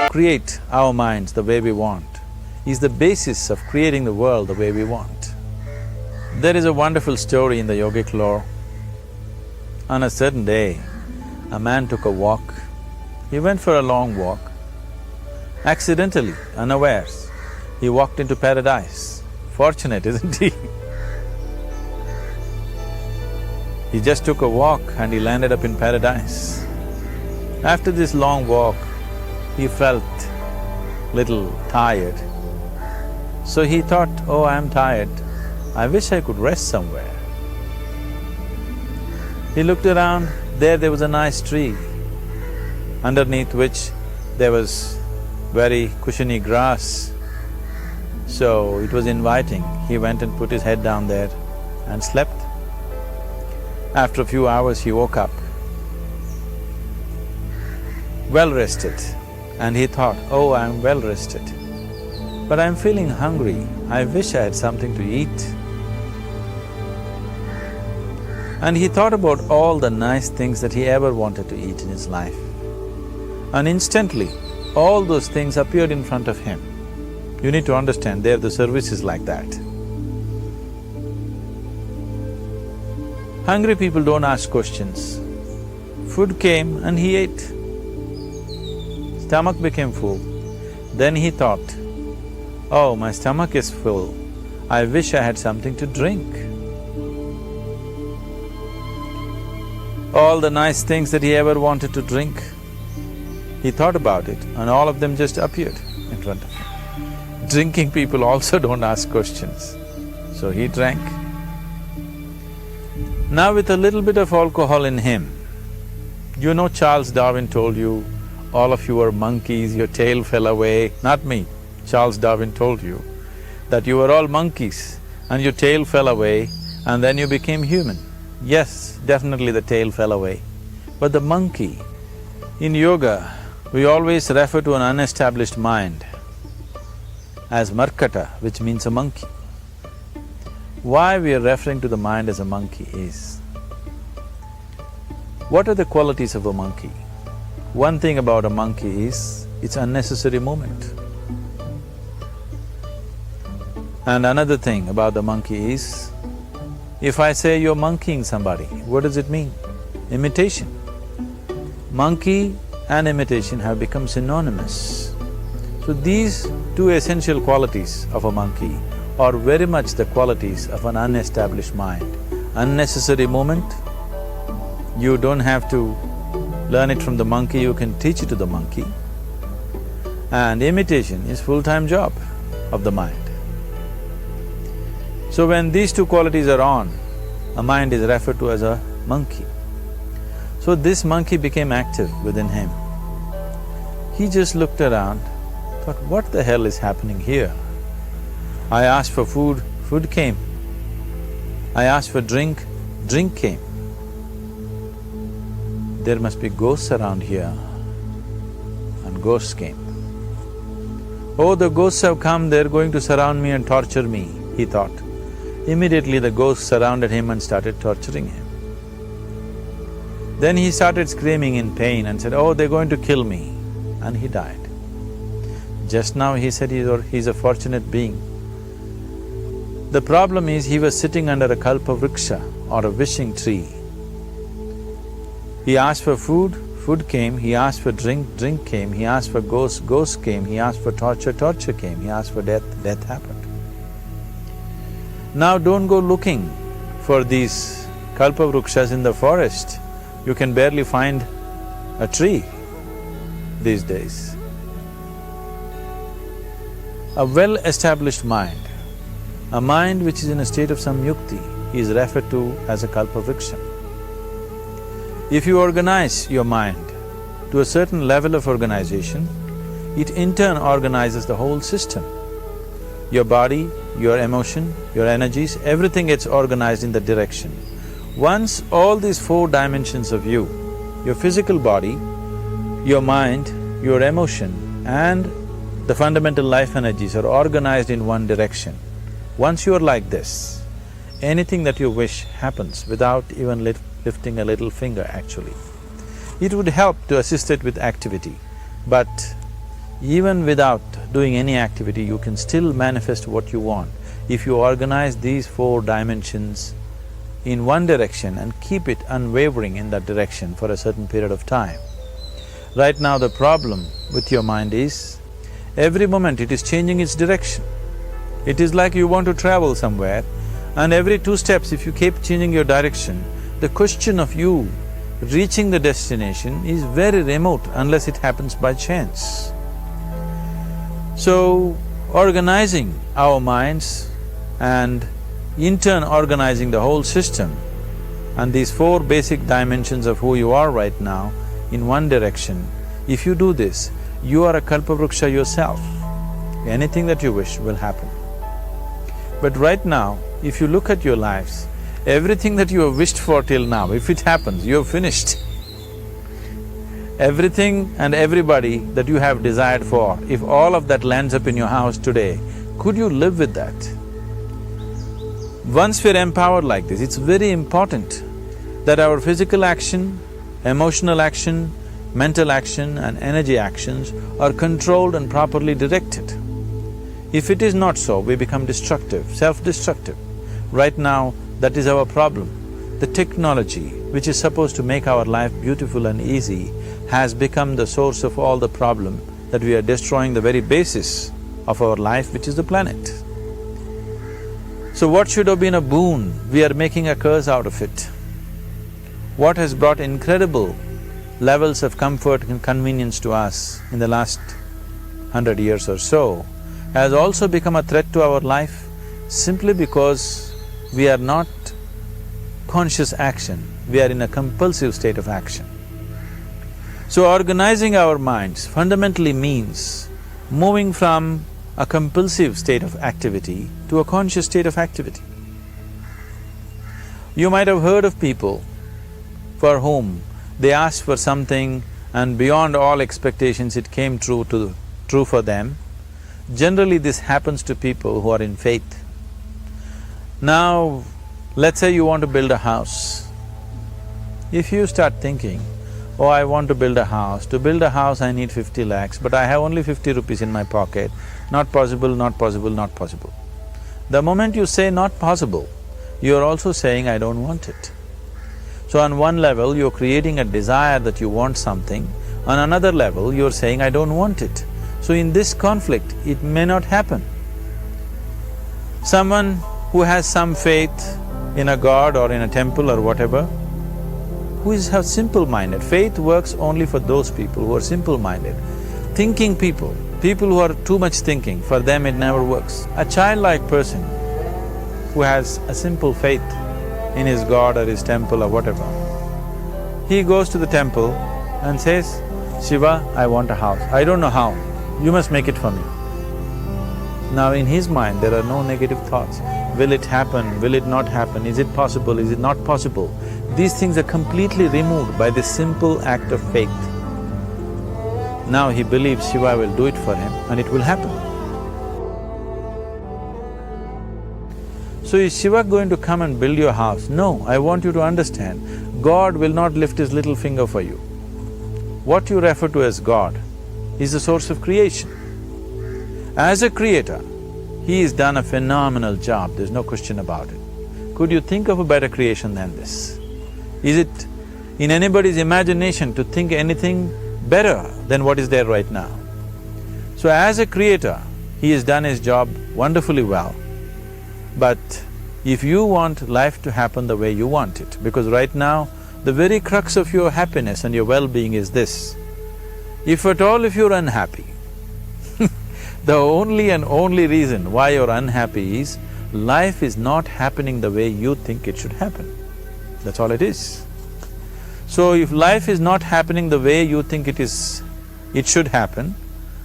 create our minds the way we want is the basis of creating the world the way we want. There is a wonderful story in the yogic lore. On a certain day, a man took a walk. He went for a long walk. Accidentally, unawares, he walked into paradise. Fortunate, isn't he? He just took a walk and he landed up in paradise. After this long walk, he felt little tired. So he thought, oh, I'm tired, I wish I could rest somewhere. He looked around, there was a nice tree, underneath which there was very cushiony grass. So it was inviting. He went and put his head down there and slept. After a few hours, he woke up, well rested, and he thought, oh, I'm well rested, but I'm feeling hungry, I wish I had something to eat. And he thought about all the nice things that he ever wanted to eat in his life. And instantly, all those things appeared in front of him. You need to understand, there the service is like that. Hungry people don't ask questions. Food came and he ate. Stomach became full. Then he thought, oh, my stomach is full, I wish I had something to drink. All the nice things that he ever wanted to drink, he thought about it and all of them just appeared in front of him. Drinking people also don't ask questions, so he drank. Now with a little bit of alcohol in him, you know Charles Darwin told you, all of you are monkeys, your tail fell away. Not me, Charles Darwin told you that you were all monkeys and your tail fell away and then you became human. Yes, definitely the tail fell away. But the monkey, in yoga, we always refer to an unestablished mind as markata, which means a monkey. Why we are referring to the mind as a monkey is, what are the qualities of a monkey? One thing about a monkey is, it's unnecessary movement. And another thing about the monkey is, if I say you're monkeying somebody, what does it mean? Imitation. Monkey and imitation have become synonymous. So these two essential qualities of a monkey are very much the qualities of an unestablished mind. Unnecessary movement, you don't have to learn it from the monkey, you can teach it to the monkey. And imitation is full-time job of the mind. So when these two qualities are on, a mind is referred to as a monkey. So this monkey became active within him. He just looked around, thought, what the hell is happening here? I asked for food, food came. I asked for drink, drink came. There must be ghosts around here, and ghosts came. Oh, the ghosts have come, they're going to surround me and torture me, he thought. Immediately the ghosts surrounded him and started torturing him. Then he started screaming in pain and said, oh, they're going to kill me, and he died. Just now he said he's a fortunate being. The problem is, he was sitting under a kalpa vriksha or a wishing tree. He asked for food, food came. He asked for drink, drink came. He asked for ghost, ghost came. He asked for torture, torture came. He asked for death, death happened. Now don't go looking for these kalpa vrikshas in the forest. You can barely find a tree these days. A well-established mind, a mind which is in a state of samyukti, is referred to as a kalpa vriksha. If you organize your mind to a certain level of organization, it in turn organizes the whole system. Your body, your emotion, your energies, everything gets organized in that direction. Once all these four dimensions of you, your physical body, your mind, your emotion and the fundamental life energies are organized in one direction, once you are like this, anything that you wish happens without even lifting a little finger actually. It would help to assist it with activity, but Even without doing any activity, you can still manifest what you want if you organize these 4 dimensions in one direction and keep it unwavering in that direction for a certain period of time. Right now the problem with your mind is, every moment it is changing its direction. It is like you want to travel somewhere and every 2 steps if you keep changing your direction, the question of you reaching the destination is very remote unless it happens by chance. So, organizing our minds and in turn organizing the whole system and these 4 basic dimensions of who you are right now in one direction, if you do this, you are a kalpavruksha yourself. Anything that you wish will happen. But right now, if you look at your lives, everything that you have wished for till now, if it happens, you have finished. Everything and everybody that you have desired for, if all of that lands up in your house today, could you live with that? Once we're empowered like this, it's very important that our physical action, emotional action, mental action and energy actions are controlled and properly directed. If it is not so, we become destructive, self-destructive. Right now, that is our problem. The technology, which is supposed to make our life beautiful and easy, has become the source of all the problem, that we are destroying the very basis of our life, which is the planet. So what should have been a boon, we are making a curse out of it. What has brought incredible levels of comfort and convenience to us in the last 100 years or so has also become a threat to our life simply because we are not conscious action, we are in a compulsive state of action. So organizing our minds fundamentally means moving from a compulsive state of activity to a conscious state of activity. You might have heard of people for whom they asked for something and beyond all expectations it came true for them. Generally this happens to people who are in faith. Now, let's say you want to build a house. If you start thinking, oh, I want to build a house. To build a house I need 50 lakhs, but I have only 50 rupees in my pocket. Not possible, not possible, not possible. The moment you say not possible, you're also saying I don't want it. So on one level, you're creating a desire that you want something, on another level, you're saying I don't want it. So in this conflict, it may not happen. Someone who has some faith in a god or in a temple or whatever, who is simple-minded. Faith works only for those people who are simple-minded. Thinking people, people who are too much thinking, for them it never works. A childlike person who has a simple faith in his god or his temple or whatever, he goes to the temple and says, Shiva, I want a house. I don't know how, you must make it for me. Now in his mind there are no negative thoughts. Will it happen? Will it not happen? Is it possible? Is it not possible? These things are completely removed by this simple act of faith. Now he believes Shiva will do it for him and it will happen. So is Shiva going to come and build your house? No, I want you to understand, God will not lift his little finger for you. What you refer to as God is the source of creation. As a creator, he has done a phenomenal job, there's no question about it. Could you think of a better creation than this? Is it in anybody's imagination to think anything better than what is there right now? So as a creator, he has done his job wonderfully well. But if you want life to happen the way you want it, because right now, the very crux of your happiness and your well-being is this. If at all if you're unhappy, the only and only reason why you're unhappy is life is not happening the way you think it should happen. That's all it is. So if life is not happening the way you think it should happen,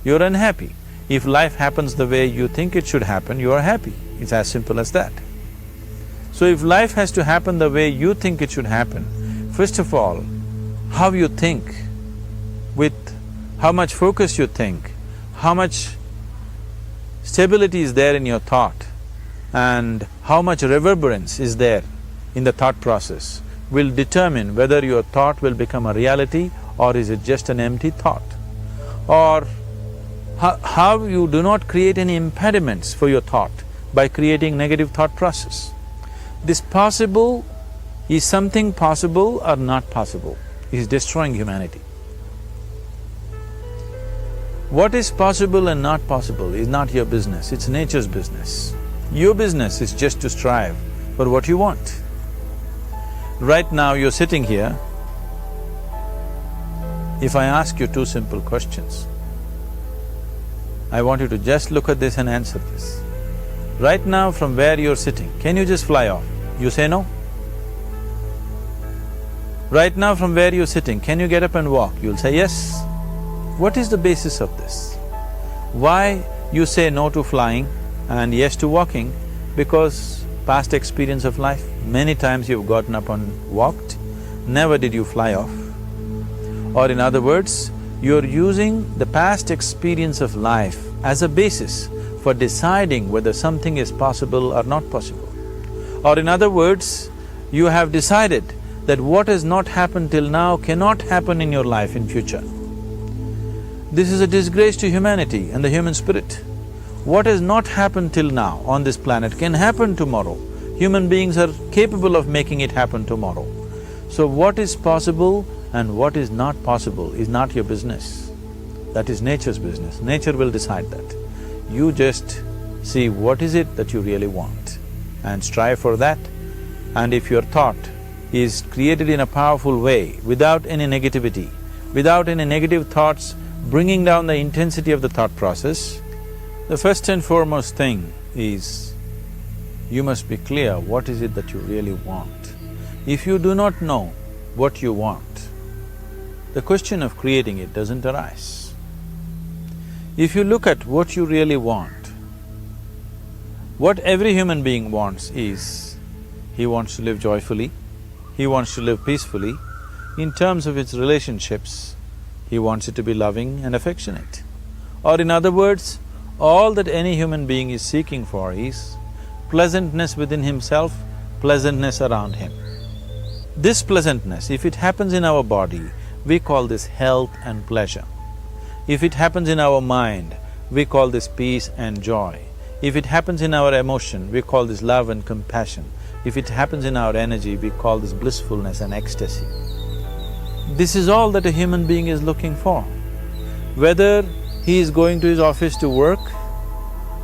you're unhappy. If life happens the way you think it should happen, you are happy. It's as simple as that. So if life has to happen the way you think it should happen, first of all, how you think, with how much focus you think, how much stability is there in your thought, and how much reverberance is there in the thought process will determine whether your thought will become a reality or is it just an empty thought. Or How you do not create any impediments for your thought by creating negative thought process. This possible is something possible or not possible, is destroying humanity. What is possible and not possible is not your business, it's nature's business. Your business is just to strive for what you want. Right now you're sitting here. If I ask you two simple questions, I want you to just look at this and answer this. Right now from where you're sitting, can you just fly off? You say no. Right now from where you're sitting, can you get up and walk? You'll say yes. What is the basis of this? Why you say no to flying and yes to walking? Because past experience of life, many times you've gotten up and walked, never did you fly off. Or in other words, you're using the past experience of life as a basis for deciding whether something is possible or not possible. Or in other words, you have decided that what has not happened till now cannot happen in your life in future. This is a disgrace to humanity and the human spirit. What has not happened till now on this planet can happen tomorrow. Human beings are capable of making it happen tomorrow. So what is possible and what is not possible is not your business. That is nature's business. Nature will decide that. You just see what is it that you really want and strive for that. And if your thought is created in a powerful way, without any negativity, without any negative thoughts bringing down the intensity of the thought process, the first and foremost thing is you must be clear what is it that you really want. If you do not know what you want, the question of creating it doesn't arise. If you look at what you really want, what every human being wants is, he wants to live joyfully, he wants to live peacefully. In terms of its relationships, he wants it to be loving and affectionate. Or in other words, all that any human being is seeking for is pleasantness within himself, pleasantness around him. This pleasantness, if it happens in our body, we call this health and pleasure. If it happens in our mind, we call this peace and joy. If it happens in our emotion, we call this love and compassion. If it happens in our energy, we call this blissfulness and ecstasy. This is all that a human being is looking for. Whether he is going to his office to work,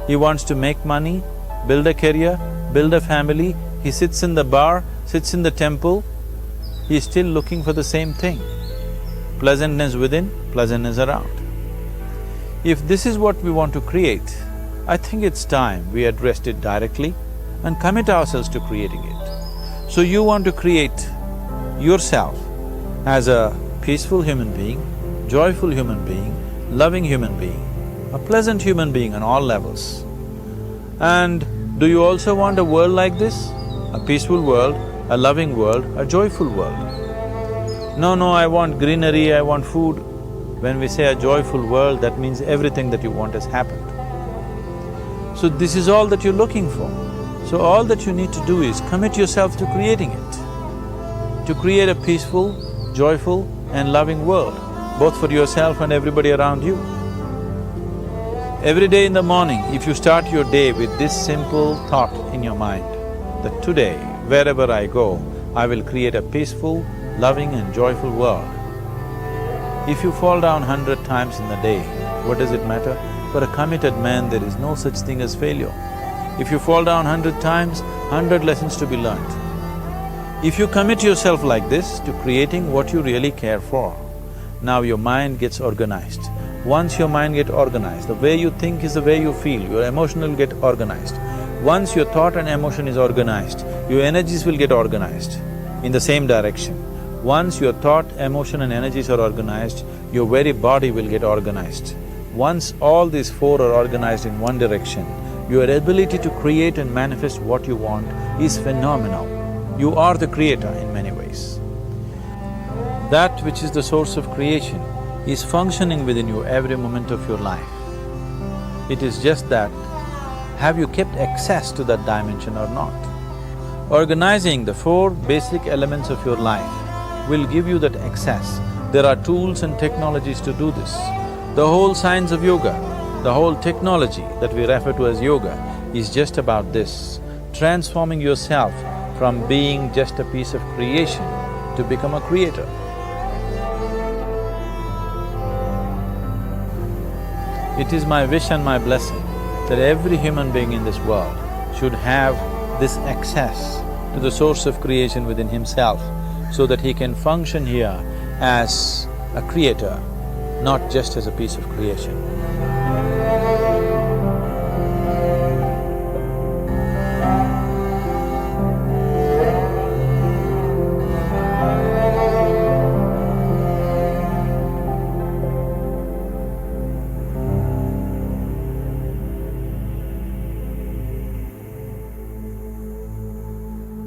he wants to make money, build a career, build a family, he sits in the bar, sits in the temple, he is still looking for the same thing. Pleasantness within, pleasantness around. If this is what we want to create, I think it's time we addressed it directly and commit ourselves to creating it. So you want to create yourself as a peaceful human being, joyful human being, loving human being, a pleasant human being on all levels. And do you also want a world like this? A peaceful world, a loving world, a joyful world? No, I want greenery, I want food. When we say a joyful world, that means everything that you want has happened. So this is all that you're looking for. So all that you need to do is commit yourself to creating it, to create a peaceful, joyful and loving world, both for yourself and everybody around you. Every day in the morning, if you start your day with this simple thought in your mind, that today, wherever I go, I will create a peaceful, loving and joyful world. If you fall down 100 times in the day, what does it matter? For a committed man, there is no such thing as failure. If you fall down 100 times, 100 lessons to be learnt. If you commit yourself like this to creating what you really care for, now your mind gets organized. Once your mind gets organized, the way you think is the way you feel, your emotion will get organized. Once your thought and emotion is organized, your energies will get organized in the same direction. Once your thought, emotion and energies are organized, your very body will get organized. Once all these four are organized in one direction, your ability to create and manifest what you want is phenomenal. You are the creator in many ways. That which is the source of creation is functioning within you every moment of your life. It is just that, have you kept access to that dimension or not? Organizing the four basic elements of your life will give you that access. There are tools and technologies to do this. The whole science of yoga The whole technology that we refer to as yoga is just about this, transforming yourself from being just a piece of creation to become a creator. It is my wish and my blessing that every human being in this world should have this access to the source of creation within himself so that he can function here as a creator, not just as a piece of creation.